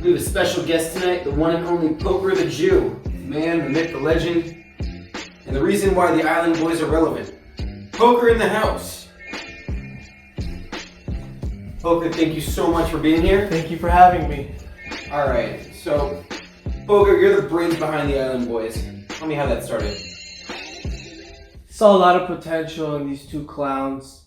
We have a special guest tonight, the one and only Pokerthejew. The man, the myth, the legend, and the reason why the Island Boys are relevant. Poker in the house. Poker, thank you so much for being here. Thank you for having me. Alright, so Poker, you're the brains behind the Island Boys. Tell me how that started. Saw a lot of potential in these two clowns.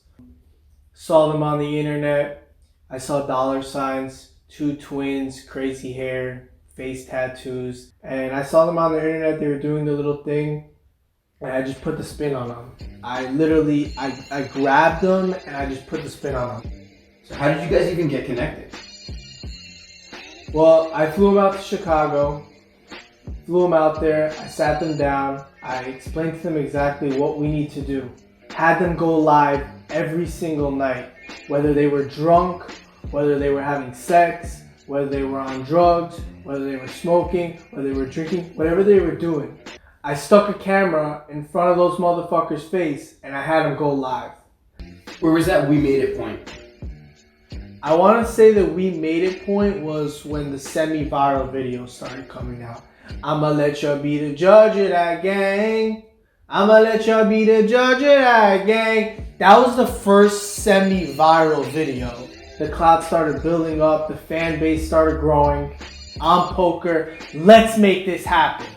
Saw them on the internet. I saw dollar signs, two twins, crazy hair, face tattoos. And I saw them on the internet. They were doing the little thing. And I just put the spin on them. I grabbed them and I just put the spin on them. So how did you guys even get connected? Well, I flew them out to Chicago. Flew them out there. I sat them down. I explained to them exactly what we need to do. Had them go live every single night. Whether they were drunk, whether they were having sex, whether they were on drugs, whether they were smoking, whether they were drinking, whatever they were doing. I stuck a camera in front of those motherfuckers' face and I had them go live. Where was that we made it point? I want to say that we made it point was when the semi-viral video started coming out. I'ma let y'all be the judge of that gang. I'ma let y'all be the judge of that gang. That was the first semi-viral video. The cloud started building up. The fan base started growing. I'm Poker. Let's make this happen.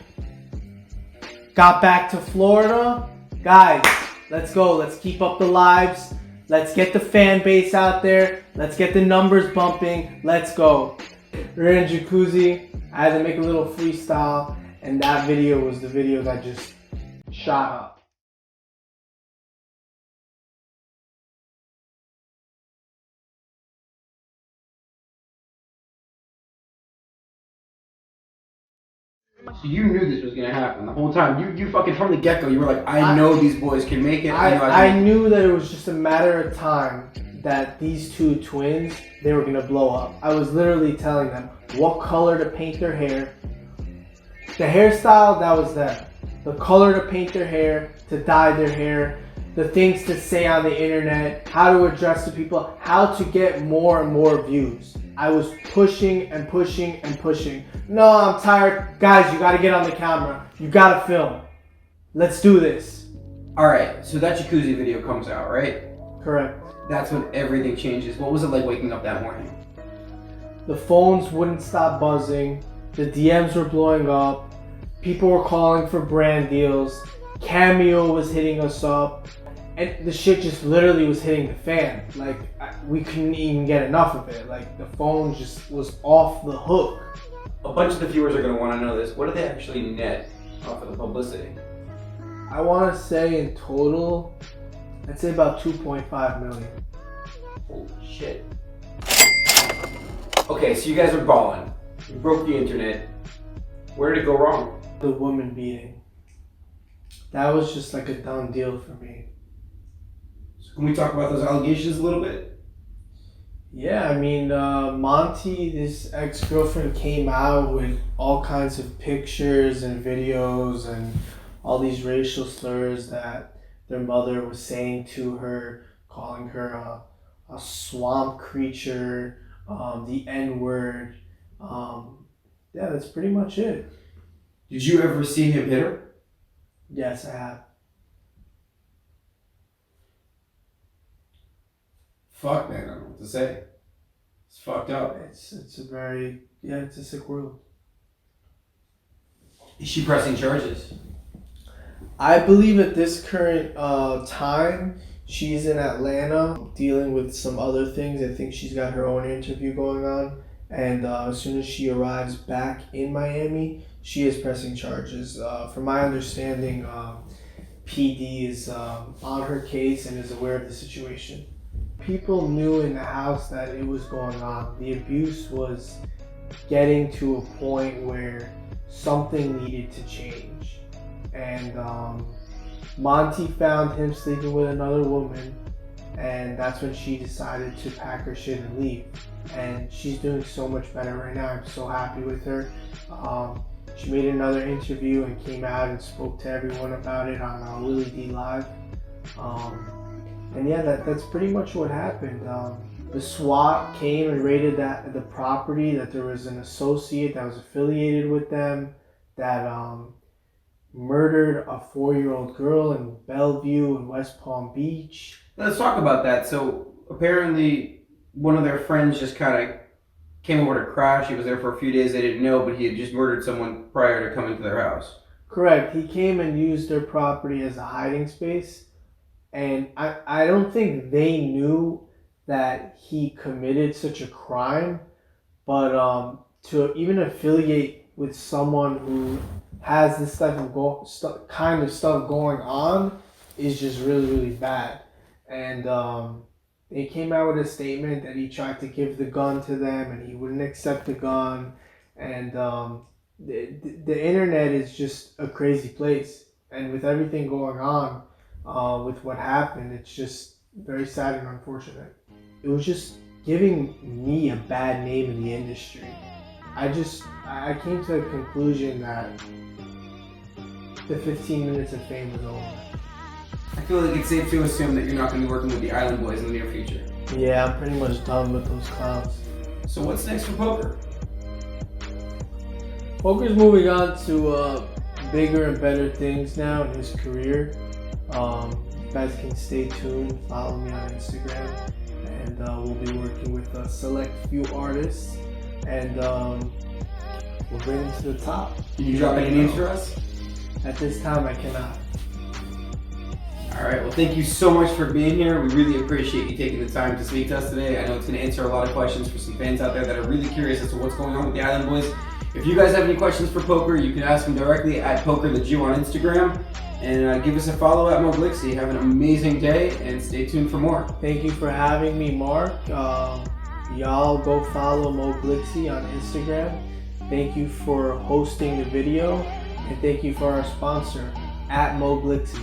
Got back to Florida. Guys, let's go. Let's keep up the lives. Let's get the fan base out there. Let's get the numbers bumping. Let's go. We're in jacuzzi. I had to make a little freestyle, and that video was the video that just shot up. So you knew this was gonna happen the whole time. You fucking from the get-go, you were like, I know these boys can make it. I knew that it was just a matter of time that these two twins, they were gonna blow up. I was literally telling them what color to paint their hair. The hairstyle, that was them. The color to paint their hair, to dye their hair, the things to say on the internet, how to address the people, how to get more and more views. I was pushing and pushing and pushing. No, I'm tired. Guys, you gotta get on the camera. You gotta film. Let's do this. Alright, so that jacuzzi video comes out, right? Correct. That's when everything changes. What was it like waking up that morning? The phones wouldn't stop buzzing. The DMs were blowing up. People were calling for brand deals. Cameo was hitting us up. And the shit just literally was hitting the fan. Like, we couldn't even get enough of it. Like, the phone just was off the hook. A bunch of the viewers are going to want to know this. What do they actually net off of the publicity? I want to say in total, I'd say about 2.5 million. Holy shit. Okay, so you guys are balling. You broke the internet. Where did it go wrong? The woman beating. That was just like a done deal for me. So can we talk about those allegations a little bit? Yeah, I mean, Monty, his ex-girlfriend, came out with all kinds of pictures and videos and all these racial slurs that their mother was saying to her, calling her a swamp creature, the N-word. Yeah, that's pretty much it. Did you ever see him hit her? Yes, I have. Fuck, man, I don't know what to say. It's fucked up. It's a sick world. Is she pressing charges? I believe at this current time, she's in Atlanta dealing with some other things. I think she's got her own interview going on. And as soon as she arrives back in Miami, she is pressing charges. From my understanding, PD is on her case and is aware of the situation. People knew in the house that it was going on. The abuse was getting to a point where something needed to change. And Monty found him sleeping with another woman, and that's when she decided to pack her shit and leave. And she's doing so much better right now. I'm so happy with her. She made another interview and came out and spoke to everyone about it on Willie D Live. And yeah, that's pretty much what happened. The SWAT came and raided the property, that there was an associate that was affiliated with them that murdered a 4-year-old girl in Bellevue in West Palm Beach. Let's talk about that. So apparently one of their friends just kind of came over to crash. He was there for a few days. They didn't know, but he had just murdered someone prior to coming to their house. Correct. He came and used their property as a hiding space. And I don't think they knew that he committed such a crime. But to even affiliate with someone who has this type of kind of stuff going on is just really, really bad. And they came out with a statement that he tried to give the gun to them and he wouldn't accept the gun. And the internet is just a crazy place. And with everything going on with what happened, it's just very sad and unfortunate. It was just giving me a bad name in the industry. I came to the conclusion that the 15 minutes of fame was over. I feel like it's safe to assume that you're not going to be working with the Island Boys in the near future. Yeah, I'm pretty much done with those clowns. So what's next for Poker? Poker's moving on to bigger and better things now in his career. You guys can stay tuned, follow me on Instagram, and we'll be working with a select few artists, and we'll bring them to the top. Can you drop any names for us? At this time, I cannot. All right, well, thank you so much for being here. We really appreciate you taking the time to speak to us today. I know it's going to answer a lot of questions for some fans out there that are really curious as to what's going on with the Island Boys. If you guys have any questions for Poker, you can ask them directly at Pokerthejew on Instagram. And give us a follow at Moglixy. Have an amazing day and stay tuned for more. Thank you for having me, Mark. Y'all go follow Moglixy on Instagram. Thank you for hosting the video. And thank you for our sponsor at Moglixy.